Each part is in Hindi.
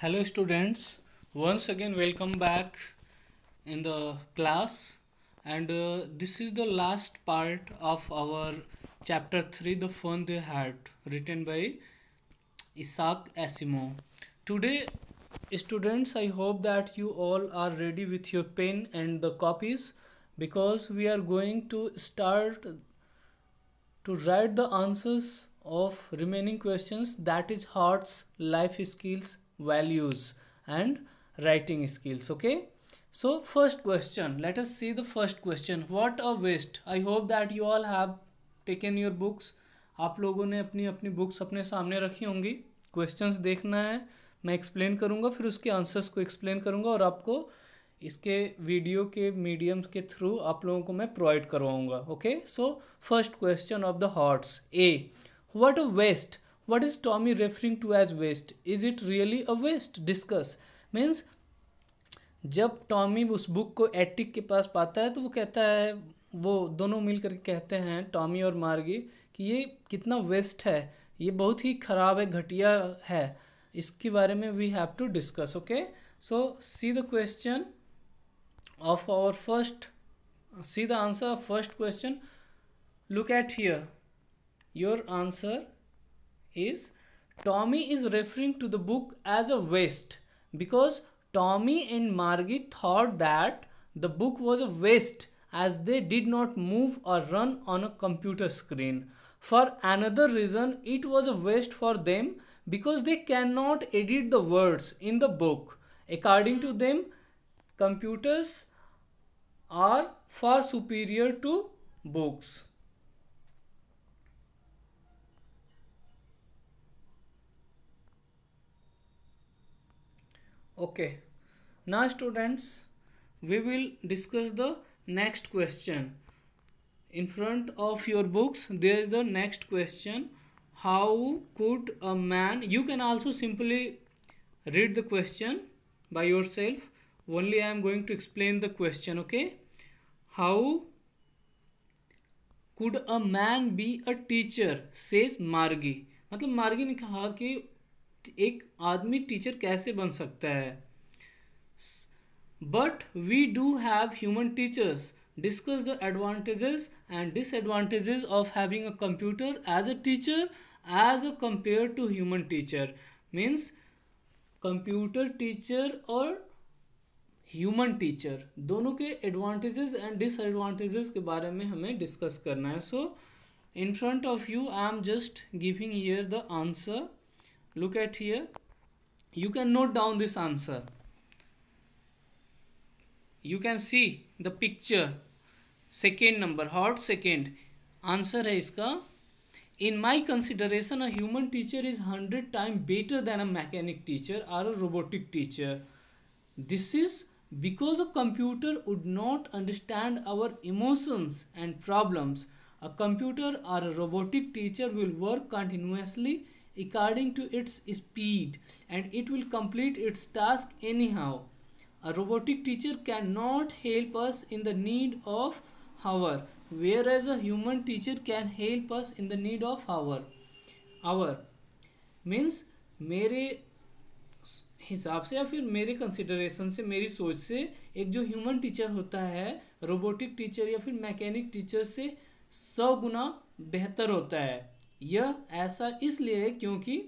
Hello students, once again welcome back in the class, and this is the last part of our chapter 3, The Fun They Had, written by Isaac Asimov. Today students, I hope that you all are ready with your pen and the copies, because we are going to start to write the answers of remaining questions, that is hearts, life skills, values and writing skills. Okay, so first question, let us see the first question. What a waste. I hope that you all have taken your books. आप लोगों ने अपनी अपनी बुक्स अपने सामने रखी होंगी. क्वेश्चंस देखना है, मैं एक्सप्लेन करूँगा, फिर उसके आंसर्स को एक्सप्लेन करूँगा और आपको इसके वीडियो के मीडियम के थ्रू आप लोगों को मैं प्रोवाइड करवाऊँगा. Okay, so first question of the HOTS. A, what a waste. What is Tommy referring to as waste? Is it really a waste? Discuss. Means जब टॉमी उस बुक को एटिक के पास पाता है तो वो कहता है, वो दोनों मिल कर कहते हैं, टॉमी और मार्गी, कि ये कितना वेस्ट है, ये बहुत ही ख़राब है, घटिया है, इसके बारे में we have to discuss. Okay, so see the question of our first, see the answer of first question. Look at here, your answer is Tommy is referring to the book as a waste because Tommy and Margie thought that the book was a waste as they did not move or run on a computer screen. For another reason, it was a waste for them because they cannot edit the words in the book. According to them, computers are far superior to books. Okay, now students, we will discuss the next question. In front of your books there is the next question. How could a man, you can also simply read the question by yourself, only I am going to explain the question. Okay, how could a man be a teacher, says Margie. मतलब मार्गी ने कहा कि एक आदमी टीचर कैसे बन सकता है. But we do have human teachers. Discuss the advantages and disadvantages of having a computer as a teacher as compared to human teacher. Means computer teacher और ह्यूमन टीचर दोनों के एडवांटेजेस एंड डिसएडवांटेजेस के बारे में हमें डिस्कस करना है. So in front of you I am just giving here the answer. Look at here, you can note down this answer. You can see the picture. Second number, hot second answer है इसका. In my consideration, a human teacher is 100 times better than a mechanic teacher or a robotic teacher. This is because a computer would not understand our emotions and problems. A computer or a robotic teacher will work continuously according to its speed and it will complete its task anyhow. A robotic teacher cannot help us in the need of hour, whereas a human teacher can help us in the need of hour means मेरे हिसाब से या फिर मेरे कंसिडरेशन से, मेरी सोच से, एक जो ह्यूमन टीचर होता है रोबोटिक टीचर या फिर मैकेनिक टीचर से 100 गुना बेहतर होता है. यह ऐसा इसलिए है क्योंकि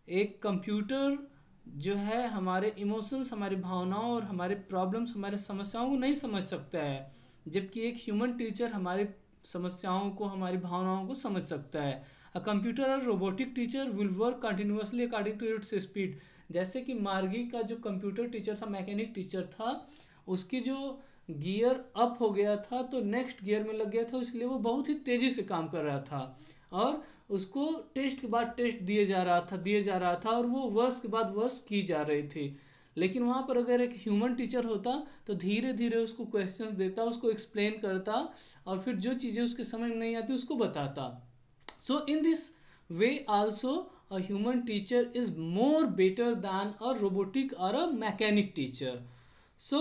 एक कंप्यूटर जो है हमारे इमोशंस, हमारी भावनाओं और हमारे प्रॉब्लम्स, हमारे समस्याओं को नहीं समझ सकता है, जबकि एक ह्यूमन टीचर हमारी समस्याओं को, हमारी भावनाओं को समझ सकता है. अ कंप्यूटर और robotic teacher will work continuously according to its speed. जैसे कि मार्गी का जो कंप्यूटर टीचर था, मैकेनिक टीचर था, उसकी जो गियर अप हो गया था तो नेक्स्ट गियर में लग गया था, इसलिए वो बहुत ही तेज़ी से काम कर रहा था और उसको टेस्ट के बाद टेस्ट दिए जा रहा था और वो वर्ष के बाद वर्ष की जा रही थी. लेकिन वहाँ पर अगर एक ह्यूमन टीचर होता तो धीरे धीरे उसको क्वेश्चंस देता, उसको एक्सप्लेन करता और फिर जो चीज़ें उसके समझ में नहीं आती उसको बताता. So in this way also a human teacher is more better than a robotic or a mechanic teacher. So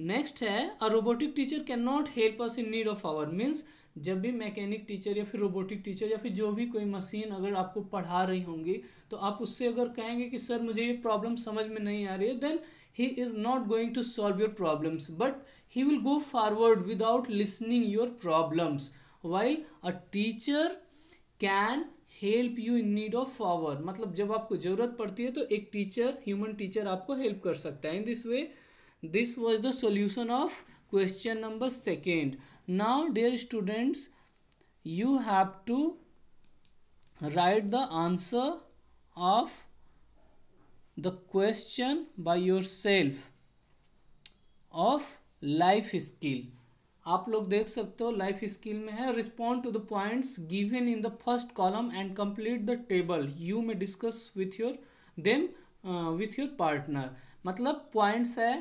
next है, a robotic teacher cannot help us in need of hour. Means जब भी मैकेनिक टीचर या फिर रोबोटिक टीचर या फिर जो भी कोई मशीन अगर आपको पढ़ा रही होंगी, तो आप उससे अगर कहेंगे कि सर मुझे ये प्रॉब्लम समझ में नहीं आ रही है, then he is not going to solve your problems, but he will go forward without listening your problems, while a teacher can help you in need of power. मतलब जब आपको ज़रूरत पड़ती है तो एक टीचर, ह्यूमन टीचर आपको हेल्प कर सकता है. इन this way this was the solution of question number 2. Now dear students, you have to write the answer of the question by yourself of life skill. आप लोग देख सकते हो लाइफ स्किल में है respond to the points given in the first column and complete the table. You में discuss with your them with your partner. मतलब पॉइंट्स है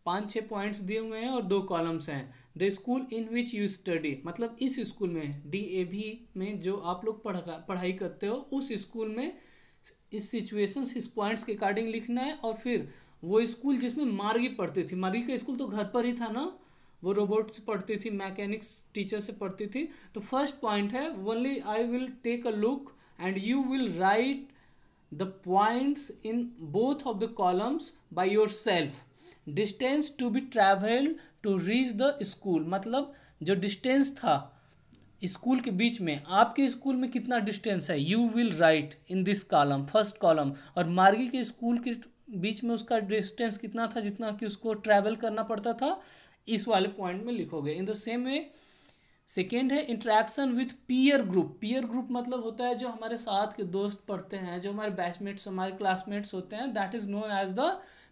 5-6 पॉइंट्स दिए हुए हैं और 2 कॉलम्स हैं. The school in which you study, मतलब इस स्कूल में DAV में जो आप लोग पढ़ाई करते हो उस स्कूल में इस सिचुएशंस इस पॉइंट्स के अकॉर्डिंग लिखना है. और फिर वो स्कूल जिसमें मार्गी पढ़ती थी, मार्गी का स्कूल तो घर पर ही था ना, वो रोबोट से पढ़ती थी, मैकेनिक्स टीचर से पढ़ती थी. तो फर्स्ट पॉइंट है only I will take a look and you will write the points in both of the columns by yourself. Distance to be travel to reach the school, मतलब जो डिस्टेंस था स्कूल के बीच में, आपके स्कूल में कितना डिस्टेंस है, you will right in this column, first column. और मार्गी के स्कूल के बीच में उसका डिस्टेंस कितना था, जितना कि उसको ट्रैवल करना पड़ता था, इस वाले पॉइंट में लिखोगे. In the same way second है interaction with peer group. Peer group मतलब होता है जो हमारे साथ के दोस्त पढ़ते हैं, जो हमारे बैचमेट्स, हमारे क्लासमेट्स होते हैं, that is known as the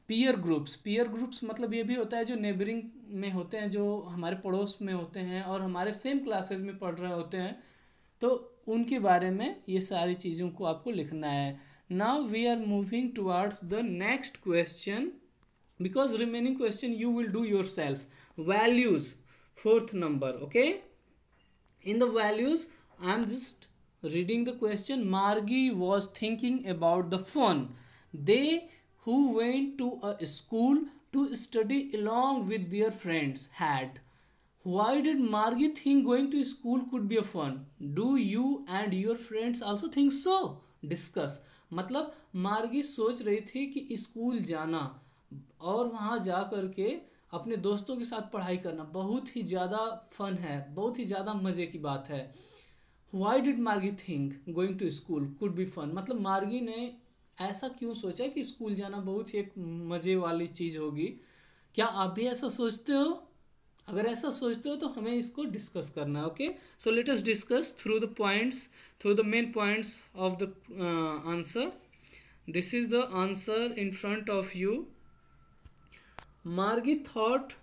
peer groups. Peer groups मतलब ये भी होता है जो नेबरिंग में होते हैं, जो हमारे पड़ोस में होते हैं और हमारे सेम क्लासेस में पढ़ रहे होते हैं, तो उनके बारे में ये सारी चीज़ों को आपको लिखना है. Now we are moving towards the next question, because remaining question you will do yourself. Values, 4th number. Okay, in the values I am just reading the question. Margie was thinking about the fun they who went to a school to study along with their friends had. Why did Margie think going to school could be a fun? Do you and your friends also think so? Discuss. मतलब मार्गी सोच रही थी कि स्कूल जाना और वहाँ जा कर के अपने दोस्तों के साथ पढ़ाई करना बहुत ही ज़्यादा फन है, बहुत ही ज़्यादा मज़े की बात है. Why did Margie think going to school could be fun, मतलब मार्गी ने ऐसा क्यों सोचा कि स्कूल जाना बहुत ही एक मज़े वाली चीज़ होगी. क्या आप भी ऐसा सोचते हो? अगर ऐसा सोचते हो तो हमें इसको डिस्कस करना है. Okay, so let us discuss through the points, through the main points of the answer. This is the answer in front of you. मार्गी थॉट,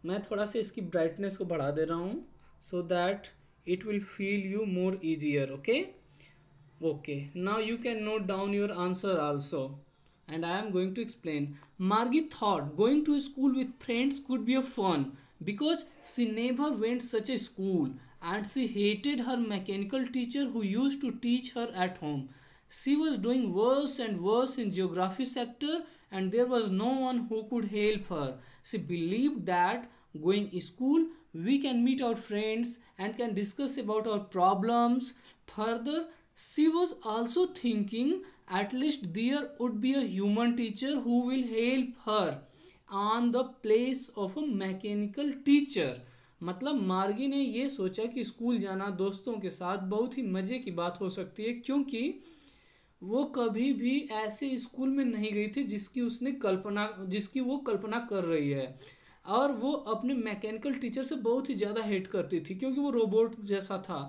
मैं थोड़ा सा इसकी ब्राइटनेस को बढ़ा दे रहा हूँ so that it will feel you more easier. Okay okay, now you can note down your answer also and I am going to explain. Margie thought going to school with friends could be a fun because she never went such a school and she hated her mechanical teacher who used to teach her at home. She was doing worse and worse in geography sector and there was no one who could help her. She believed that going to school we can meet our friends and can discuss about our problems. Further, she was also thinking at least there would be a human teacher who will help her on the place of a mechanical teacher. मतलब मार्गी ने ये सोचा कि स्कूल जाना दोस्तों के साथ बहुत ही मज़े की बात हो सकती है, क्योंकि वो कभी भी ऐसे स्कूल में नहीं गई थी जिसकी वो कल्पना कर रही है. और वो अपने मैकेनिकल टीचर से बहुत ही ज़्यादा हेट करती थी क्योंकि वो रोबोट जैसा था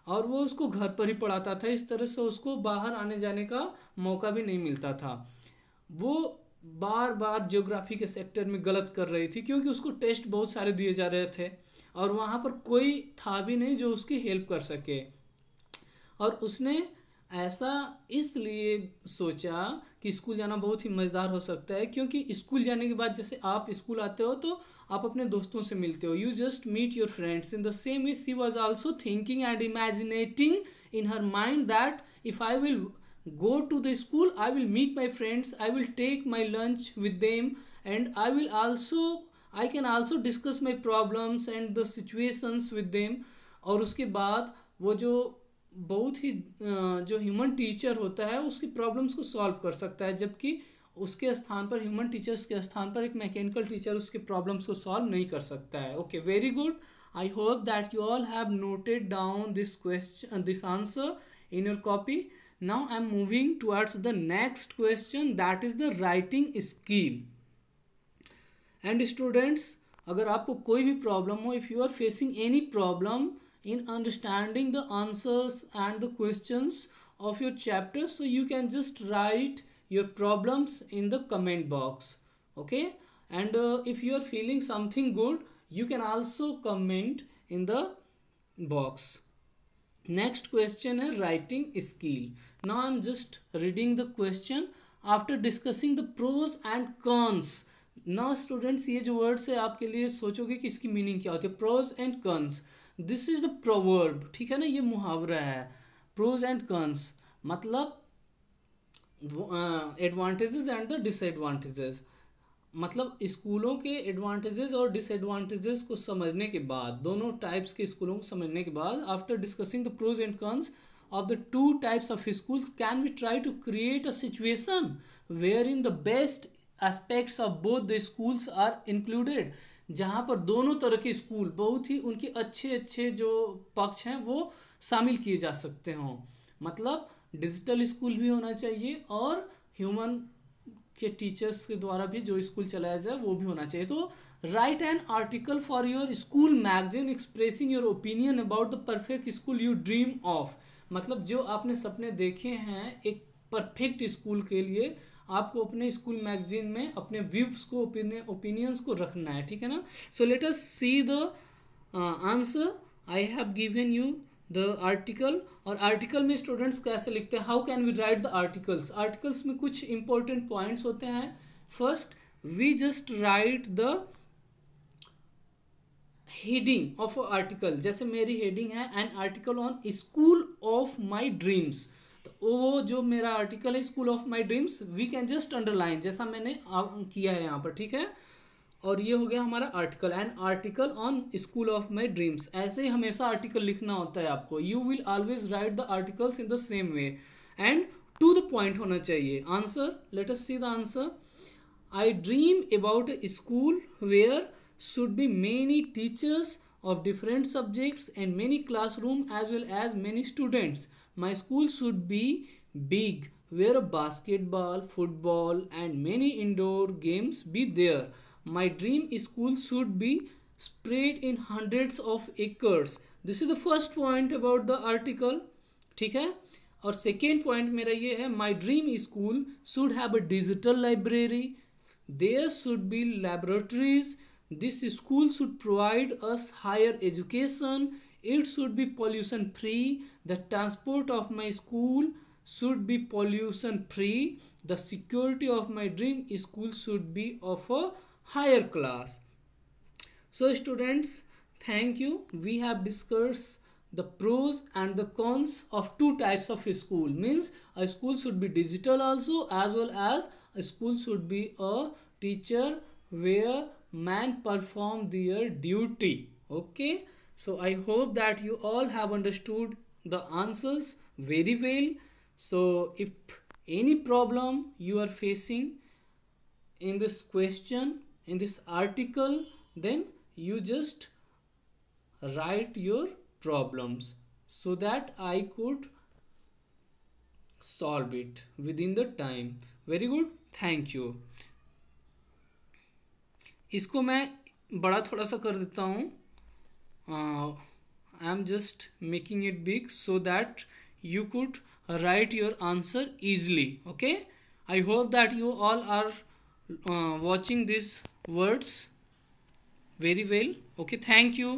और वो उसको घर पर ही पढ़ाता था. इस तरह से उसको बाहर आने जाने का मौका भी नहीं मिलता था. वो बार बार ज्योग्राफी के सेक्टर में गलत कर रही थी क्योंकि उसको टेस्ट बहुत सारे दिए जा रहे थे और वहाँ पर कोई था भी नहीं जो उसकी हेल्प कर सके. और उसने ऐसा इसलिए सोचा कि स्कूल जाना बहुत ही मज़ेदार हो सकता है क्योंकि स्कूल जाने के बाद जैसे आप स्कूल आते हो तो आप अपने दोस्तों से मिलते हो, you just meet your friends. In the same way she was also thinking and imaginating in her mind that if I will go to the school I will meet my friends, I will take my lunch with them and I will also I can also discuss my problems and the situations with them. और उसके बाद वो जो बहुत ही जो ह्यूमन टीचर होता है उसकी प्रॉब्लम्स को सॉल्व कर सकता है, जबकि उसके स्थान पर, ह्यूमन टीचर्स के स्थान पर एक मैकेनिकल टीचर उसके प्रॉब्लम्स को सॉल्व नहीं कर सकता है। Okay, very good. I hope that you all have noted down this question, this answer in your copy. Now I am moving towards the next question, that is the writing skill. And students, अगर आपको कोई भी प्रॉब्लम हो, if you are facing any problem in understanding the answers and the questions of your chapter, so you can just write your problems in the comment box. Okay, and if you are feeling something good, you can also comment in the box. Next question है writing skill. Now I am just reading the question after discussing the pros and cons. Now students, ये जो words है आपके लिए सोचोगे कि इसकी मीनिंग क्या होती है। pros and cons, this is the proverb, ठीक है ना, ये मुहावरा है। pros and cons मतलब advantages and the disadvantages। मतलब स्कूलों के एडवांटेजेस और डिसएडवांटेजेस को समझने के बाद, दोनों टाइप्स के स्कूलों को समझने के बाद, after discussing the pros and cons of the two types of schools, can we try to create a situation where in the best aspects of both the schools are included, जहाँ पर दोनों तरह के स्कूल, बहुत ही उनके अच्छे अच्छे जो पक्ष हैं वो शामिल किए जा सकते हों। मतलब डिजिटल स्कूल भी होना चाहिए और ह्यूमन के टीचर्स के द्वारा भी जो स्कूल चलाया जाए वो भी होना चाहिए। तो right an article for your school magazine expressing your opinion about the perfect school you dream of. मतलब जो आपने सपने देखे हैं एक परफेक्ट स्कूल के लिए, आपको अपने स्कूल मैगजीन में अपने व्यूज को, ओपिनियंस को रखना है, ठीक है ना। So let us see the answer. I have given you the article. और आर्टिकल में स्टूडेंट्स कैसे लिखते हैं, how can we write the articles. Articles में कुछ इंपॉर्टेंट पॉइंट्स होते हैं। First, we just write the heading of article. जैसे मेरी हेडिंग है an article on school of my dreams, तो वो जो मेरा आर्टिकल है school of my dreams, we can just underline, जैसा मैंने किया है यहाँ पर, ठीक है। और ये हो गया हमारा article, an article on school of my dreams. ऐसे ही हमेशा आर्टिकल लिखना होता है आपको। You will always write the articles in the same way and to the point होना चाहिए। Answer, let us see the answer. I dream about a school where should be many teachers of different subjects and many classroom as well as many students. My school should be big where basketball, football and many indoor games be there. My dream school should be spread in hundreds of acres. This is the first point about the article, ठीक है। और second point मेरा ये है, my dream school should have a digital library. There should be laboratories. This school should provide us higher education. It should be pollution free. The transport of my school should be pollution free. The security of my dream school should be of a higher class. So students, thank you. We have discussed the pros and the cons of two types of school. Means a school should be digital also, as well as a school should be a teacher where man perform their duty. Okay, so I hope that you all have understood the answers very well. So if any problem you are facing in this question, in this article, then you just write your problems so that I could solve it within the time. Very good, thank you. इसको मैं बड़ा थोड़ा सा कर देता हूँ। आई am just making it big so that you could write your answer easily. Okay, I hope that you all are watching these words very well. Okay, thank you.